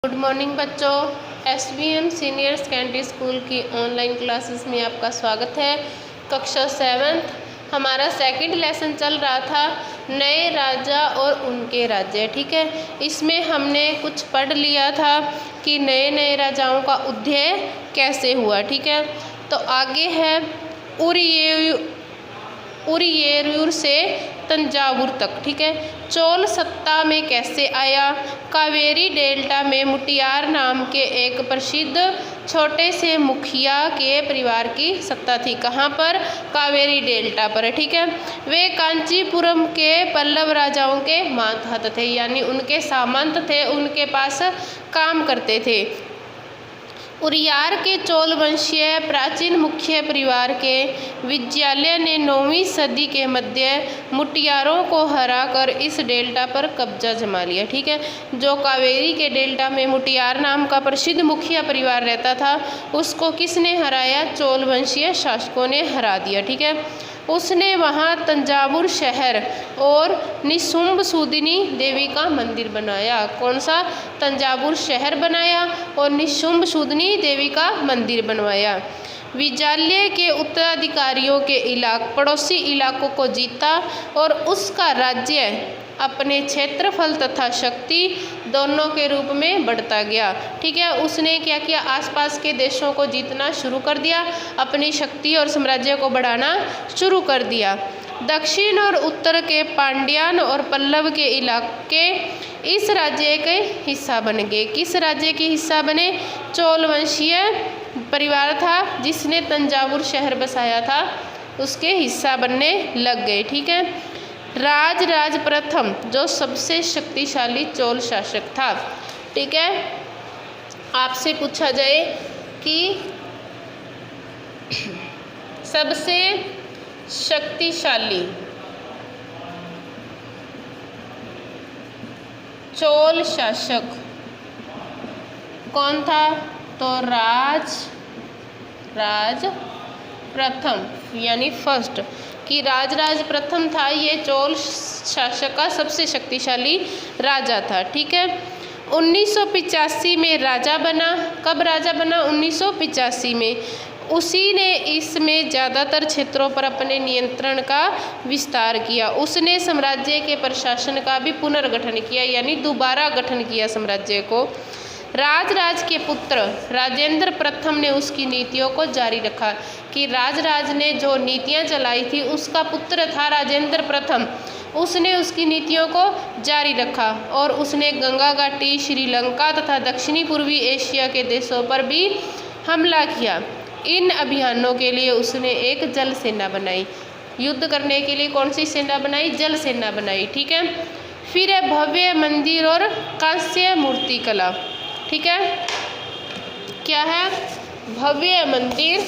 Good morning बच्चों, SBM senior secondary school की online classes में आपका स्वागत है। कक्षा 7 हमारा सेकंड लेसन चल रहा था, नए राजा और उनके राज्य। ठीक है, इसमें हमने कुछ पढ़ लिया था कि नए नए राजाओं का उदय कैसे हुआ। ठीक है, तो आगे है उरियेरूर से तंजावुर तक। ठीक है, चोल सत्ता में कैसे आया। कावेरी डेल्टा में मुटियार नाम के एक प्रसिद्ध छोटे से मुखिया के परिवार की सत्ता थी। कहाँ पर? कावेरी डेल्टा पर। ठीक है, वे कांचीपुरम के पल्लव राजाओं के मातहत थे, यानी उनके सामंत थे, उनके पास काम करते थे। उरियार के चोल वंशीय प्राचीन मुख्य परिवार के विजयालय ने 9वीं सदी के मध्य मुटियारों को हराकर इस डेल्टा पर कब्जा जमा लिया। ठीक है, जो कावेरी के डेल्टा में मुटियार नाम का प्रसिद्ध मुखिया परिवार रहता था, उसको किसने हराया? चोल वंशीय शासकों ने हरा दिया। ठीक है, उसने वहाँ तंजावुर शहर और निशुंभ सूदिनी देवी का मंदिर बनाया। कौन सा? तंजावुर शहर बनाया और निशुंभ सूदिनी देवी का मंदिर बनवाया। विजयालय के उत्तराधिकारियों के पड़ोसी इलाकों को जीता और उसका राज्य अपने क्षेत्रफल तथा शक्ति दोनों के रूप में बढ़ता गया। ठीक है, उसने क्या किया? आसपास के देशों को जीतना शुरू कर दिया, अपनी शक्ति और साम्राज्य को बढ़ाना शुरू कर दिया। दक्षिण और उत्तर के पांड्यान और पल्लव के इलाके इस राज्य के हिस्सा बन गए। किस राज्य के हिस्सा बने? चोल वंशीय परिवार था जिसने तंजावुर शहर बसाया था, उसके हिस्सा बनने लग गए। ठीक है, राज प्रथम जो सबसे शक्तिशाली चोल शासक था। ठीक है, आपसे पूछा जाए कि सबसे शक्तिशाली चोल शासक कौन था, तो राज प्रथम यानी फर्स्ट कि राज प्रथम था, ये चोल शासक का सबसे शक्तिशाली राजा था। ठीक है, 1985 में राजा बना। कब राजा बना? 1985 में। उसी ने इसमें ज़्यादातर क्षेत्रों पर अपने नियंत्रण का विस्तार किया। उसने साम्राज्य के प्रशासन का भी पुनर्गठन किया, यानी दोबारा गठन किया साम्राज्य को। राज के पुत्र राजेंद्र प्रथम ने उसकी नीतियों को जारी रखा कि राज ने जो नीतियां चलाई थी, उसका पुत्र था राजेंद्र प्रथम, उसने उसकी नीतियों को जारी रखा और उसने गंगा घाटी, श्रीलंका तथा दक्षिणी पूर्वी एशिया के देशों पर भी हमला किया। इन अभियानों के लिए उसने एक जल सेना बनाई। युद्ध करने के लिए कौन सी सेना बनाई? जल सेना बनाई। ठीक है, फिर है भव्य मंदिर और कांस्य मूर्ति कला। ठीक है, क्या है? भव्य मंदिर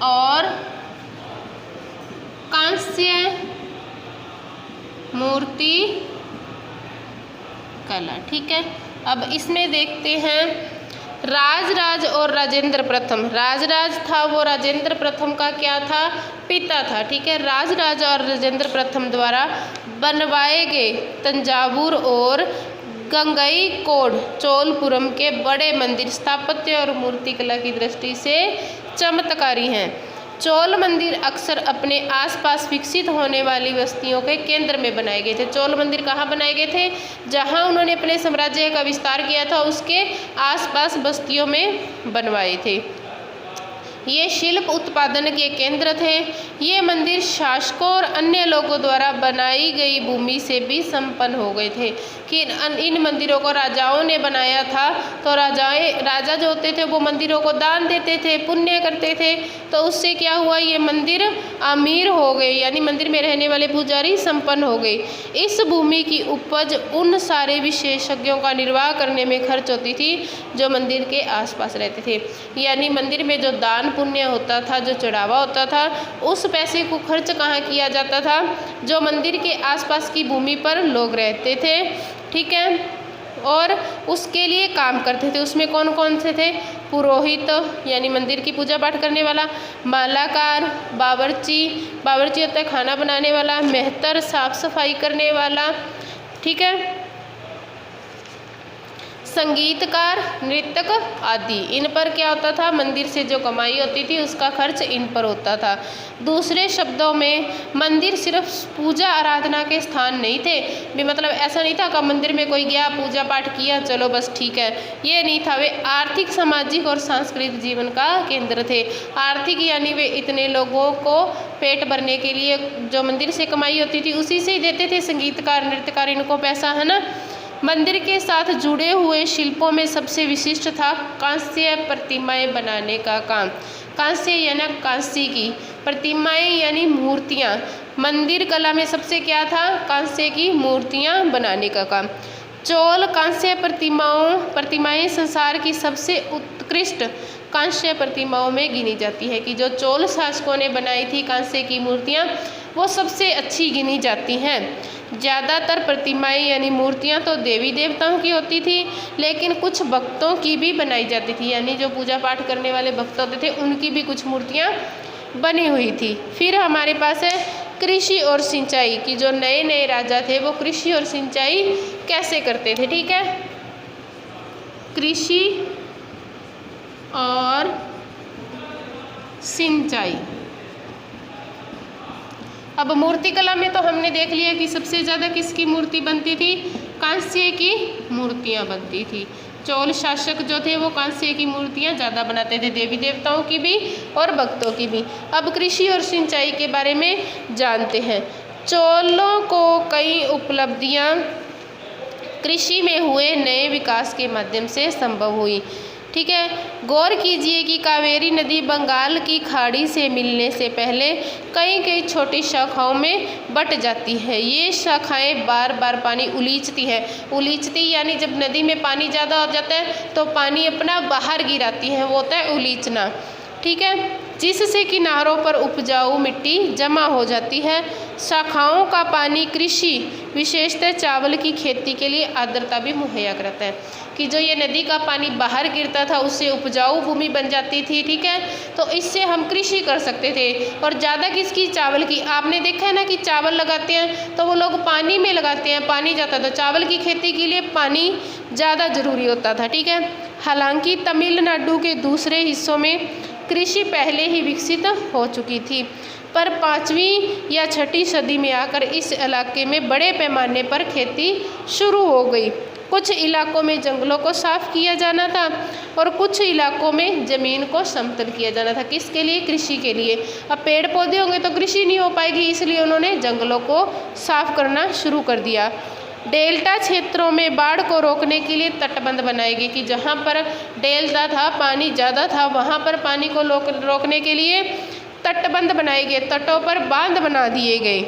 और कांस्य मूर्ति कला। ठीक है, अब इसमें देखते हैं राज और राजेंद्र प्रथम। राज था वो राजेंद्र प्रथम का क्या था? पिता था। ठीक है, राज और राजेंद्र प्रथम द्वारा बनवाए गए तंजावुर और गंगईकोंड चोलपुरम के बड़े मंदिर स्थापत्य और मूर्तिकला की दृष्टि से चमत्कारी हैं। चोल मंदिर अक्सर अपने आसपास विकसित होने वाली बस्तियों के केंद्र में बनाए गए थे। चोल मंदिर कहाँ बनाए गए थे? जहाँ उन्होंने अपने साम्राज्य का विस्तार किया था, उसके आसपास बस्तियों में बनवाए थे। ये शिल्प उत्पादन के केंद्र थे। ये मंदिर शासकों और अन्य लोगों द्वारा बनाई गई भूमि से भी संपन्न हो गए थे कि इन मंदिरों को राजाओं ने बनाया था, तो राजा जो होते थे वो मंदिरों को दान देते थे, पुण्य करते थे, तो उससे क्या हुआ? ये मंदिर अमीर हो गए, यानी मंदिर में रहने वाले पुजारी संपन्न हो गए। इस भूमि की उपज उन सारे विशेषज्ञों का निर्वाह करने में खर्च होती थी जो मंदिर के आसपास रहते थे। यानी मंदिर में जो दान पुण्य होता था, जो चढ़ावा होता था, उस पैसे को खर्च कहाँ किया जाता था? जो मंदिर के आसपास की भूमि पर लोग रहते थे। ठीक है, और उसके लिए काम करते थे। उसमें कौन कौन से थे? पुरोहित यानी मंदिर की पूजा पाठ करने वाला, मालाकार, बावर्ची होता है खाना बनाने वाला, मेहतर साफ सफाई करने वाला, ठीक है। संगीतकार, नृत्यक आदि, इन पर क्या होता था, मंदिर से जो कमाई होती थी उसका खर्च इन पर होता था। दूसरे शब्दों में मंदिर सिर्फ पूजा आराधना के स्थान नहीं थे भी, मतलब ऐसा नहीं था कि मंदिर में कोई गया पूजा पाठ किया चलो बस ठीक है, ये नहीं था। वे आर्थिक, सामाजिक और सांस्कृतिक जीवन का केंद्र थे। आर्थिक यानी वे इतने लोगों को पेट भरने के लिए जो मंदिर से कमाई होती थी उसी से ही देते थे। संगीतकार, नृत्यकार, इनको पैसा, है ना। मंदिर के साथ जुड़े हुए शिल्पों में सबसे विशिष्ट था कांस्य प्रतिमाएं बनाने का काम। कांस्य यानी कांस्य की, प्रतिमाएं यानी मूर्तियां। मंदिर कला में सबसे क्या था, कांस्य की मूर्तियां बनाने का काम। चोल कांस्य प्रतिमाएं संसार की सबसे उत्कृष्ट कांस्य प्रतिमाओं में गिनी जाती है, कि जो चोल शासकों ने बनाई थी कांस्य की मूर्तियां वो सबसे अच्छी गिनी जाती हैं। ज़्यादातर प्रतिमाएं यानी मूर्तियां तो देवी देवताओं की होती थी, लेकिन कुछ भक्तों की भी बनाई जाती थी, यानी जो पूजा पाठ करने वाले भक्त होते थे उनकी भी कुछ मूर्तियां बनी हुई थी। फिर हमारे पास है कृषि और सिंचाई, की जो नए नए राजा थे वो कृषि और सिंचाई कैसे करते थे, ठीक है। कृषि और सिंचाई। अब मूर्तिकला में तो हमने देख लिया कि सबसे ज़्यादा किसकी मूर्ति बनती थी, कांस्य की मूर्तियाँ बनती थी। चोल शासक जो थे वो कांस्य की मूर्तियाँ ज़्यादा बनाते थे, देवी देवताओं की भी और भक्तों की भी। अब कृषि और सिंचाई के बारे में जानते हैं। चोलों को कई उपलब्धियाँ कृषि में हुए नए विकास के माध्यम से संभव हुई, ठीक है। गौर कीजिए कि कावेरी नदी बंगाल की खाड़ी से मिलने से पहले कई कई छोटी शाखाओं में बट जाती है। ये शाखाएं बार बार पानी उलीचती है। उलीचती यानी जब नदी में पानी ज़्यादा हो जाता है तो पानी अपना बाहर गिराती है, वो होता है उलीचना, ठीक है, जिससे किनारों पर उपजाऊ मिट्टी जमा हो जाती है। शाखाओं का पानी कृषि, विशेषतः चावल की खेती के लिए आर्द्रता भी मुहैया कराता है, कि जो ये नदी का पानी बाहर गिरता था उससे उपजाऊ भूमि बन जाती थी, ठीक है। तो इससे हम कृषि कर सकते थे। और ज़्यादा किसकी, चावल की। आपने देखा है ना कि चावल लगाते हैं तो वो लोग पानी में लगाते हैं, पानी जाता था। चावल की खेती के लिए पानी ज़्यादा ज़रूरी होता था, ठीक है। हालांकि तमिलनाडु के दूसरे हिस्सों में कृषि पहले ही विकसित हो चुकी थी, पर 5वीं या 6ठी सदी में आकर इस इलाके में बड़े पैमाने पर खेती शुरू हो गई। कुछ इलाकों में जंगलों को साफ किया जाना था और कुछ इलाकों में ज़मीन को समतल किया जाना था। किसके लिए, कृषि के लिए। अब पेड़ पौधे होंगे तो कृषि नहीं हो पाएगी, इसलिए उन्होंने जंगलों को साफ करना शुरू कर दिया। डेल्टा क्षेत्रों में बाढ़ को रोकने के लिए तटबंध बनाए गए, कि जहाँ पर डेल्टा था, पानी ज़्यादा था, वहाँ पर पानी को रोकने के लिए तटबंध बनाए गए, तटों पर बांध बना दिए गए।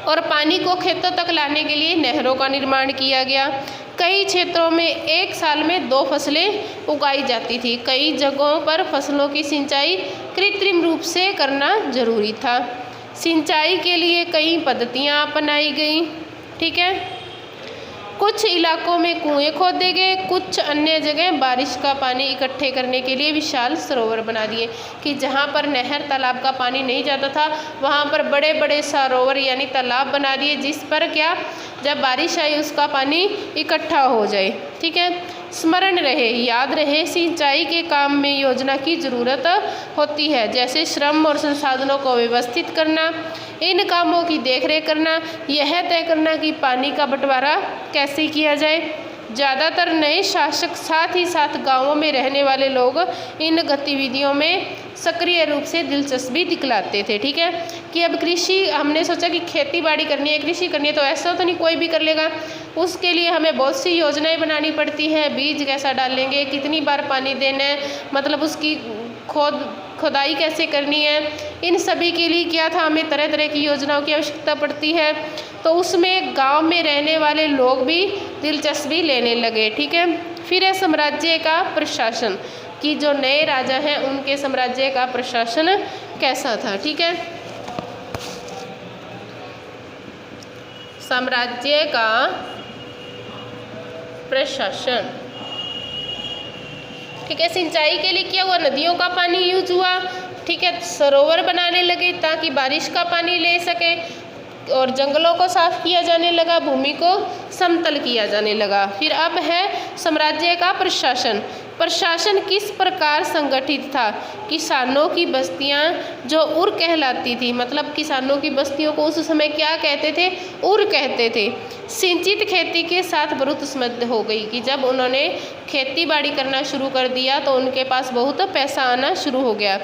और पानी को खेतों तक लाने के लिए नहरों का निर्माण किया गया। कई क्षेत्रों में एक साल में 2 फसलें उगाई जाती थी। कई जगहों पर फसलों की सिंचाई कृत्रिम रूप से करना जरूरी था। सिंचाई के लिए कई पद्धतियाँ अपनाई गई, ठीक है। कुछ इलाकों में कुएं खोदे गए, कुछ अन्य जगह बारिश का पानी इकट्ठे करने के लिए विशाल सरोवर बना दिए, कि जहाँ पर नहर तालाब का पानी नहीं जाता था वहाँ पर बड़े बड़े सरोवर यानी तालाब बना दिए, जिस पर क्या, जब बारिश आई उसका पानी इकट्ठा हो जाए, ठीक है। स्मरण रहे, याद रहे, सिंचाई के काम में योजना की ज़रूरत होती है, जैसे श्रम और संसाधनों को व्यवस्थित करना, इन कामों की देखरेख करना, यह तय करना कि पानी का बंटवारा कैसे किया जाए। ज़्यादातर नए शासक, साथ ही साथ गांवों में रहने वाले लोग इन गतिविधियों में सक्रिय रूप से दिलचस्पी दिखलाते थे, ठीक है। कि अब कृषि, हमने सोचा कि खेती बाड़ी करनी है, कृषि करनी है, तो ऐसा तो नहीं कोई भी कर लेगा, उसके लिए हमें बहुत सी योजनाएं बनानी पड़ती हैं। बीज कैसा डालेंगे, कितनी बार पानी देना है, मतलब उसकी खुदाई कैसे करनी है, इन सभी के लिए क्या था, हमें तरह तरह की योजनाओं की आवश्यकता पड़ती है। तो उसमें गांव में रहने वाले लोग भी दिलचस्पी लेने लगे, ठीक है। फिर है साम्राज्य का प्रशासन, कि जो नए राजा हैं उनके साम्राज्य का प्रशासन कैसा था, ठीक है। साम्राज्य का प्रशासन, ठीक है। सिंचाई के लिए क्या हुआ, नदियों का पानी यूज हुआ, ठीक है। सरोवर बनाने लगे ताकि बारिश का पानी ले सके, और जंगलों को साफ किया जाने लगा, भूमि को समतल किया जाने लगा। फिर अब है साम्राज्य का प्रशासन। प्रशासन किस प्रकार संगठित था? किसानों की बस्तियां जो उर कहलाती थी, मतलब किसानों की बस्तियों को उस समय क्या कहते थे? उर कहते थे। सिंचित खेती के साथ बहुत समृद्ध हो गई कि जब उन्होंने खेती बाड़ी करना शुरू कर दिया तो उनके पास बहुत पैसा आना शुरू हो गया।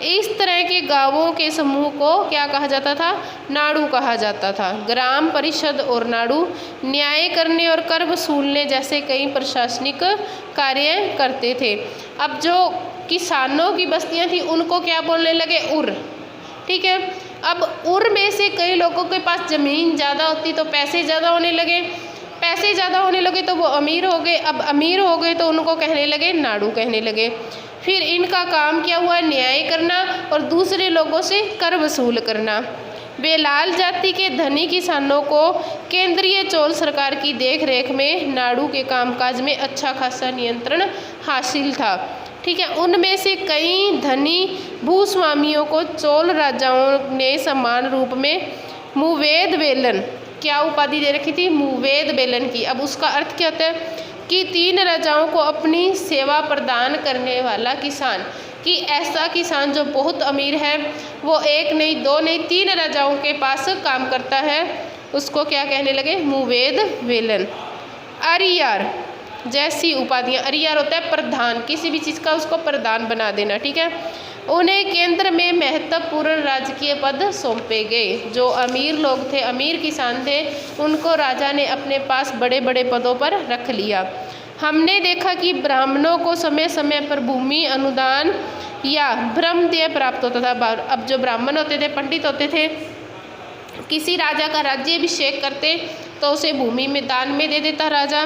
इस तरह के गांवों के समूह को क्या कहा जाता था? नाडु कहा जाता था। ग्राम परिषद और नाडु न्याय करने और कर वसूलने जैसे कई प्रशासनिक कार्य करते थे। अब जो किसानों की बस्तियां थी उनको क्या बोलने लगे? उर। ठीक है, अब उर में से कई लोगों के पास ज़मीन ज़्यादा होती तो पैसे ज़्यादा होने लगे, पैसे ज़्यादा होने लगे तो वो अमीर हो गए। अब अमीर हो गए तो उनको कहने लगे नाडु कहने लगे। फिर इनका काम क्या हुआ? न्याय करना और दूसरे लोगों से कर वसूल करना। बेलाल जाति के धनी किसानों को केंद्रीय चोल सरकार की देखरेख में नाडु के कामकाज में अच्छा खासा नियंत्रण हासिल था। ठीक है, उनमें से कई धनी भूस्वामियों को चोल राजाओं ने समान रूप में मुवेद बेलन, क्या उपाधि दे रखी थी? मुवेद बेलन की। अब उसका अर्थ क्या होता है? कि 3 राजाओं को अपनी सेवा प्रदान करने वाला किसान, कि ऐसा किसान जो बहुत अमीर है, वो 1 नहीं 2 नहीं 3 राजाओं के पास काम करता है, उसको क्या कहने लगे? मुवेद बेलन। अरियार जैसी उपाधियां, अरियार होता है प्रधान, किसी भी चीज़ का उसको प्रधान बना देना। ठीक है, उन्हें केंद्र में महत्वपूर्ण राजकीय पद सौंपे गए। जो अमीर लोग थे, अमीर किसान थे, उनको राजा ने अपने पास बड़े बड़े पदों पर रख लिया। हमने देखा कि ब्राह्मणों को समय समय पर भूमि अनुदान या ब्रह्मदेय प्राप्त होता था। अब जो ब्राह्मण होते थे, पंडित होते थे, किसी राजा का राज्याभिषेक करते तो उसे भूमि में दान में दे देता राजा।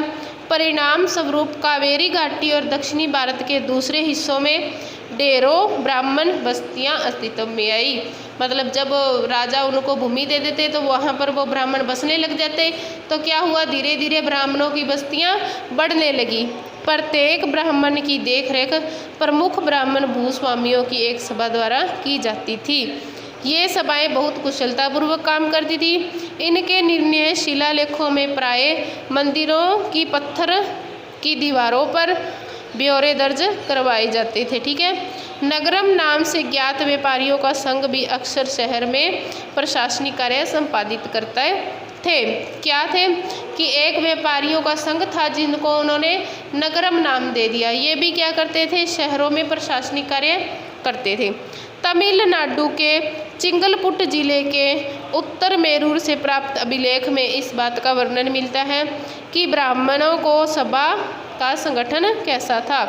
परिणाम स्वरूप कावेरी घाटी और दक्षिणी भारत के दूसरे हिस्सों में ढेरों ब्राह्मण बस्तियां अस्तित्व में आई। मतलब जब राजा उनको भूमि दे देते तो वहाँ पर वो ब्राह्मण बसने लग जाते, तो क्या हुआ? धीरे धीरे ब्राह्मणों की बस्तियां बढ़ने लगी। प्रत्येक ब्राह्मण की देखरेख प्रमुख ब्राह्मण भूस्वामियों की एक सभा द्वारा की जाती थी। ये सभाएं बहुत कुशलतापूर्वक काम करती थी। इनके निर्णय शिलालेखों में प्राय मंदिरों की पत्थर की दीवारों पर ब्यौरे दर्ज करवाए जाते थे। ठीक है, नगरम नाम से ज्ञात व्यापारियों का संघ भी अक्सर शहर में प्रशासनिक कार्य संपादित करते थे। क्या थे? कि एक व्यापारियों का संघ था जिनको उन्होंने नगरम नाम दे दिया। ये भी क्या करते थे? शहरों में प्रशासनिक कार्य करते थे। तमिलनाडु के चिंगलपुट जिले के उत्तर मेरूर से प्राप्त अभिलेख में इस बात का वर्णन मिलता है कि ब्राह्मणों को सभा का संगठन कैसा था।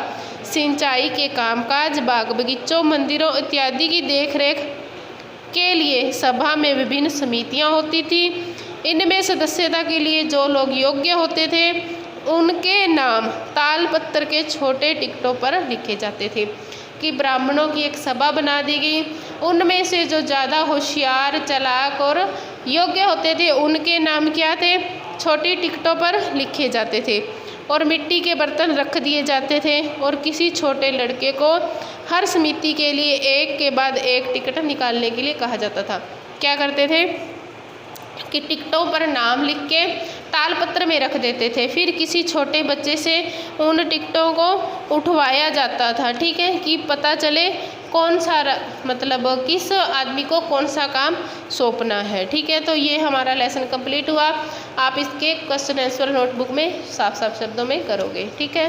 सिंचाई के कामकाज, बाग बगीचों, मंदिरों इत्यादि की देखरेख के लिए सभा में विभिन्न समितियां होती थी। इनमें सदस्यता के लिए जो लोग योग्य होते थे उनके नाम तालपत्र के छोटे टिकटों पर लिखे जाते थे। कि ब्राह्मणों की एक सभा बना दी गई, उनमें से जो ज़्यादा होशियार, चालाक और योग्य होते थे उनके नाम क्या थे? छोटी टिकटों पर लिखे जाते थे और मिट्टी के बर्तन रख दिए जाते थे। और किसी छोटे लड़के को हर समिति के लिए एक के बाद एक टिकट निकालने के लिए कहा जाता था। क्या करते थे? कि टिकटों पर नाम लिख के तालपत्र में रख देते थे। फिर किसी छोटे बच्चे से उन टिकटों को उठवाया जाता था। ठीक है, कि पता चले कौन सा मतलब किस आदमी को कौन सा काम सौंपना है। ठीक है, तो ये हमारा लेसन कंप्लीट हुआ। आप इसके क्वेश्चन आंसर नोटबुक में साफ साफ शब्दों में करोगे। ठीक है।